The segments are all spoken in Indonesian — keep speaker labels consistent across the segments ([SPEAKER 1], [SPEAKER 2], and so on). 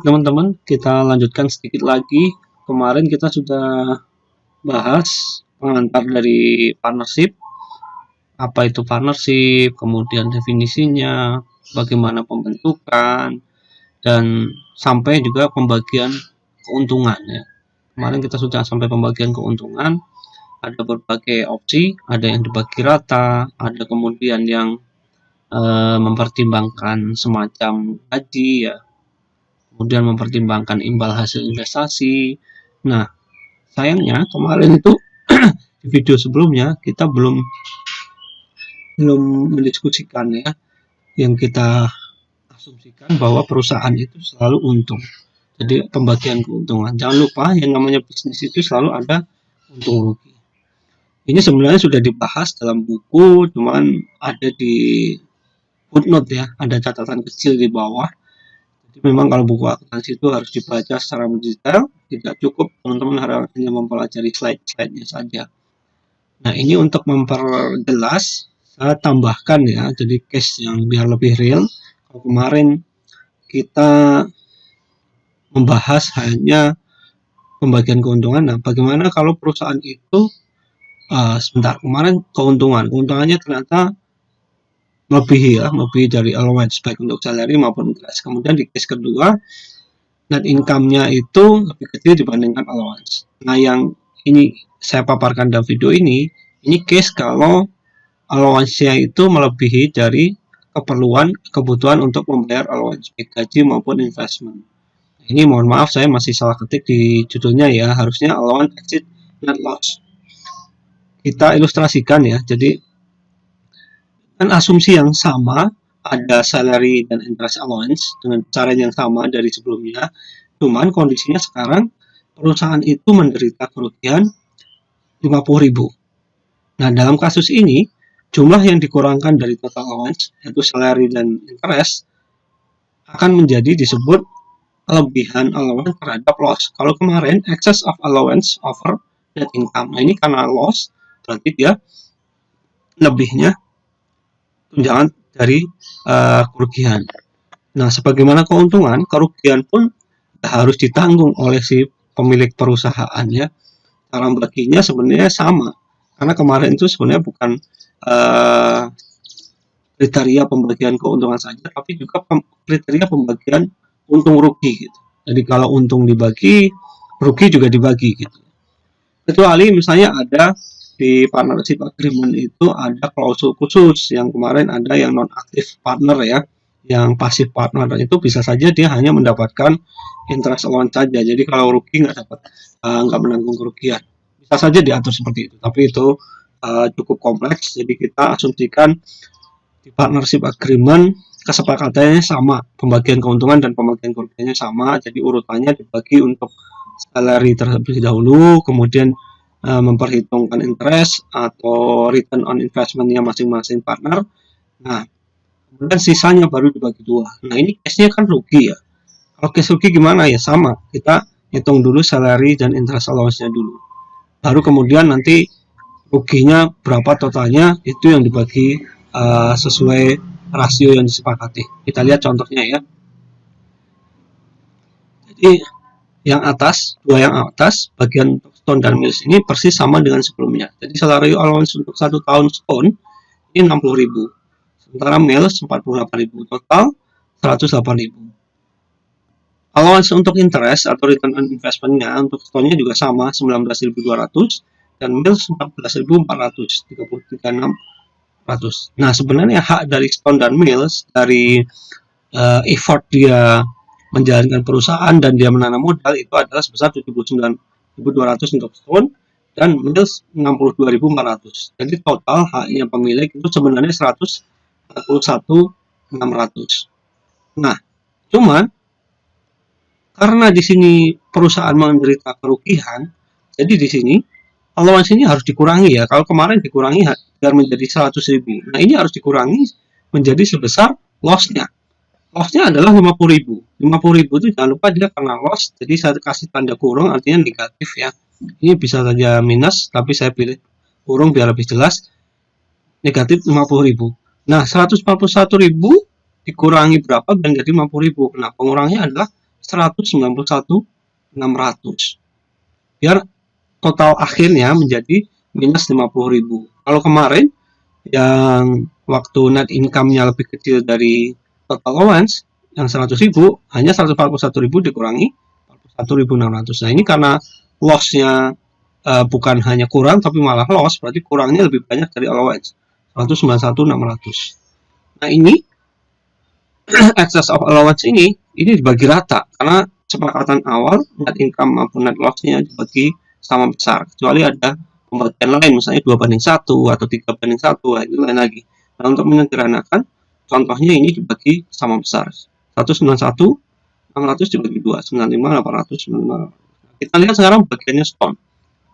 [SPEAKER 1] Teman-teman, kita lanjutkan sedikit lagi. Kemarin kita sudah bahas pengantar dari partnership, apa itu partnership, kemudian definisinya, bagaimana pembentukan, dan sampai juga pembagian keuntungan ya. Kemarin kita sudah sampai pembagian keuntungan, ada berbagai opsi, ada yang dibagi rata, ada kemudian yang mempertimbangkan semacam gaji ya, kemudian mempertimbangkan imbal hasil investasi. Nah, sayangnya kemarin itu di video sebelumnya kita belum mendiskusikan ya, yang kita asumsikan bahwa perusahaan itu selalu untung. Jadi pembagian keuntungan. Jangan lupa yang namanya bisnis itu selalu ada untung rugi. Ini sebenarnya sudah dibahas dalam buku, cuman ada di footnote ya, ada catatan kecil di bawah. Jadi memang kalau buku akuntansi itu harus dibaca secara mendetail, tidak cukup teman-teman hanya mempelajari slide-slide-nya saja. Nah, ini untuk memperjelas, saya tambahkan ya, jadi case yang biar lebih real. Kalau kemarin kita membahas hanya pembagian keuntungan, nah bagaimana kalau perusahaan itu, sebentar, kemarin keuntungannya ternyata lebih dari allowance, baik untuk salary maupun interest. Kemudian di case kedua, net income-nya itu lebih kecil dibandingkan allowance. Nah, yang ini saya paparkan dalam video ini case kalau allowance-nya itu melebihi dari kebutuhan untuk membayar allowance, baik gaji maupun investment. Ini mohon maaf saya masih salah ketik di judulnya ya, harusnya allowance exceed net loss. Kita ilustrasikan ya, jadi kan asumsi yang sama, ada salary dan interest allowance dengan cara yang sama dari sebelumnya, cuman kondisinya sekarang perusahaan itu menderita kerugian 50.000. Nah, dalam kasus ini jumlah yang dikurangkan dari total allowance, yaitu salary dan interest, akan menjadi disebut kelebihan allowance terhadap loss. Kalau kemarin excess of allowance over net income. Nah, ini karena loss, berarti dia lebihnya tunjangan dari kerugian. Nah, sebagaimana keuntungan, kerugian pun harus ditanggung oleh si pemilik perusahaan ya. Cara baginya sebenarnya sama, karena kemarin itu sebenarnya bukan kriteria pembagian keuntungan saja, tapi juga kriteria pembagian untung rugi gitu. Jadi kalau untung dibagi, rugi juga dibagi gitu. Kecuali misalnya ada di partnership agreement itu ada klausul khusus, yang kemarin ada yang non aktif partner ya, yang pasif partner itu bisa saja dia hanya mendapatkan interest allowance saja. Jadi kalau rugi nggak menanggung kerugian, bisa saja diatur seperti itu. Tapi itu cukup kompleks. Jadi kita asumsikan di partnership agreement kesepakatannya sama, pembagian keuntungan dan pembagian kerugiannya sama. Jadi urutannya dibagi untuk salary terlebih dahulu, kemudian memperhitungkan interest atau return on investment-nya masing-masing partner. Nah, kemudian sisanya baru dibagi dua. Nah, ini case-nya kan rugi ya. Kalau case rugi gimana ya? Sama, kita hitung dulu salary dan interest allowance-nya dulu. Baru kemudian nanti ruginya berapa totalnya, itu yang dibagi sesuai rasio yang disepakati. Kita lihat contohnya ya. Jadi yang atas, bagian Stone dan Mills ini persis sama dengan sebelumnya. Jadi salary allowance untuk 1 tahun Stone ini 60.000, sementara Mills 48.000, total 108.000. Allowance untuk interest atau return on investment-nya untuk Stone-nya juga sama, 19.200, dan Mills 14.400, 33.600. Nah, sebenarnya hak dari Stone dan Mills dari effort dia menjalankan perusahaan dan dia menanam modal itu adalah sebesar 79.200 untuk Stone dan Mills 62.400. Jadi total haknya pemilik itu sebenarnya 141.600. Nah, cuman karena di sini perusahaan menderita kerugian, jadi di sini allowance ini harus dikurangi ya. Kalau kemarin dikurangi biar menjadi 100.000. Nah, ini harus dikurangi menjadi sebesar loss-nya. Loss-nya adalah 50.000. 50.000 itu jangan lupa dia kena loss, jadi saya kasih tanda kurung artinya negatif ya. Ini bisa saja minus, tapi saya pilih kurung biar lebih jelas. Negatif 50.000. Nah, 141.000 dikurangi berapa dan jadi 50.000. Nah, pengurangnya adalah 191.600. Biar total akhirnya menjadi minus 50.000. Kalau kemarin yang waktu net income-nya lebih kecil dari total allowance yang 100.000, hanya 141.000 dikurangi 41.600. Nah, ini karena loss-nya bukan hanya kurang tapi malah loss, berarti kurangnya lebih banyak dari allowance, 191.600. Nah, ini excess of allowance ini dibagi rata karena kesepakatan awal net income maupun net loss-nya dibagi sama besar, kecuali ada pembagian lain misalnya 2:1 atau 3:1, itu lain lagi. Nah, untuk menyederhanakan contohnya ini dibagi sama besar, 191.600 dibagi 2, 95.800, 95.800. Kita lihat sekarang bagiannya Stone.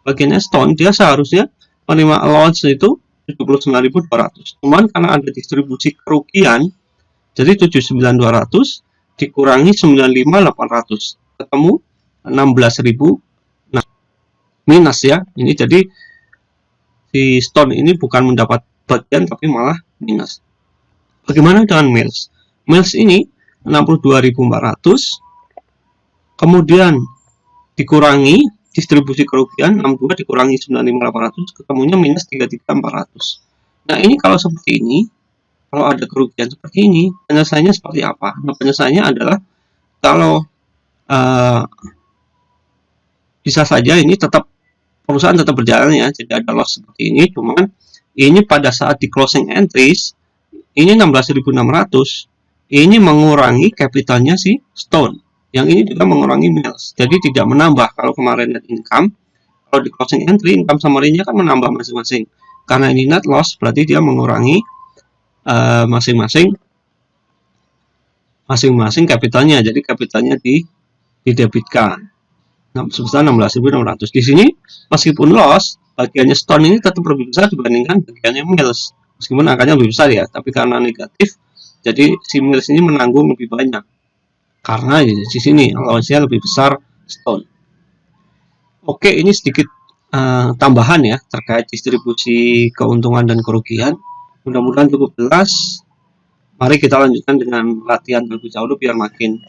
[SPEAKER 1] Bagiannya Stone dia seharusnya menerima allowance itu 79.200, cuman karena ada distribusi kerugian jadi 79.200 dikurangi 95.800, ketemu 16.000. Nah, minus ya. Ini jadi si Stone ini bukan mendapat bagian tapi malah minus. Bagaimana dengan Mills? Mills ini 62.400 kemudian dikurangi distribusi kerugian 62 dikurangi 95.800, ketemunya minus 33.400. Nah, ini kalau seperti ini, kalau ada kerugian seperti ini, penyelesaiannya seperti apa? Nah, penyelesaiannya adalah kalau bisa saja ini tetap perusahaan tetap berjalan ya, tidak ada loss seperti ini, cuman ini pada saat di closing entries ini 16.600, ini mengurangi capitalnya si Stone, yang ini juga mengurangi Mills, jadi tidak menambah. Kalau kemarin net income, kalau di closing entry income summary-nya kan menambah masing-masing, karena ini net loss berarti dia mengurangi masing-masing kapitalnya, jadi kapitalnya didebitkan sebesar 16.600. Di sini meskipun loss, bagiannya Stone ini tetap lebih besar dibandingkan bagiannya Mills, meskipun angkanya lebih besar ya, tapi karena negatif jadi si Mills ini menanggung lebih banyak karena di sini allowance-nya lebih besar Stone. Oke, ini sedikit tambahan ya terkait distribusi keuntungan dan kerugian. Mudah-mudahan cukup jelas. Mari kita lanjutkan dengan latihan terlebih dahulu biar makin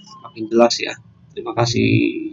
[SPEAKER 1] jelas ya. Terima kasih.